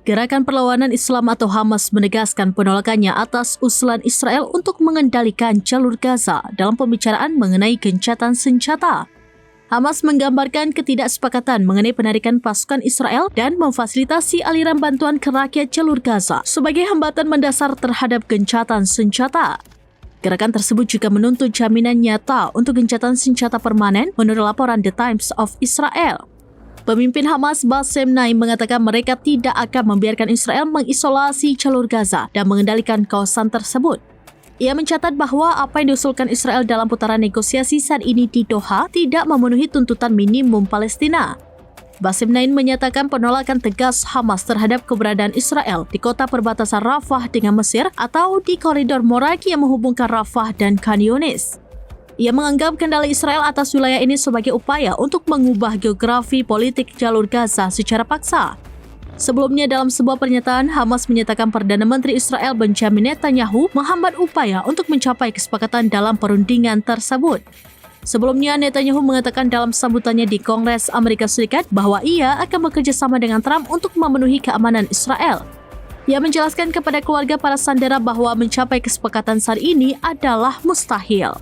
Gerakan Perlawanan Islam atau Hamas menegaskan penolakannya atas usulan Israel untuk mengendalikan jalur Gaza dalam pembicaraan mengenai gencatan senjata. Hamas menggambarkan ketidaksepakatan mengenai penarikan pasukan Israel dan memfasilitasi aliran bantuan ke rakyat jalur Gaza sebagai hambatan mendasar terhadap gencatan senjata. Gerakan tersebut juga menuntut jaminan nyata untuk gencatan senjata permanen menurut laporan The Times of Israel. Pemimpin Hamas Bassem Naim mengatakan mereka tidak akan membiarkan Israel mengisolasi jalur Gaza dan mengendalikan kawasan tersebut. Ia mencatat bahwa apa yang diusulkan Israel dalam putaran negosiasi saat ini di Doha tidak memenuhi tuntutan minimum Palestina. Bassem Naim menyatakan penolakan tegas Hamas terhadap keberadaan Israel di kota perbatasan Rafah dengan Mesir atau di koridor Moraki yang menghubungkan Rafah dan Khan Yunis. Ia menganggap kendali Israel atas wilayah ini sebagai upaya untuk mengubah geografi politik jalur Gaza secara paksa. Sebelumnya dalam sebuah pernyataan, Hamas menyatakan Perdana Menteri Israel Benjamin Netanyahu menghambat upaya untuk mencapai kesepakatan dalam perundingan tersebut. Sebelumnya, Netanyahu mengatakan dalam sambutannya di Kongres Amerika Serikat bahwa ia akan bekerja sama dengan Trump untuk memenuhi keamanan Israel. Ia menjelaskan kepada keluarga para sandera bahwa mencapai kesepakatan saat ini adalah mustahil.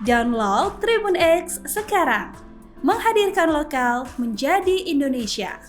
Download Tribun X sekarang, menghadirkan lokal menjadi Indonesia.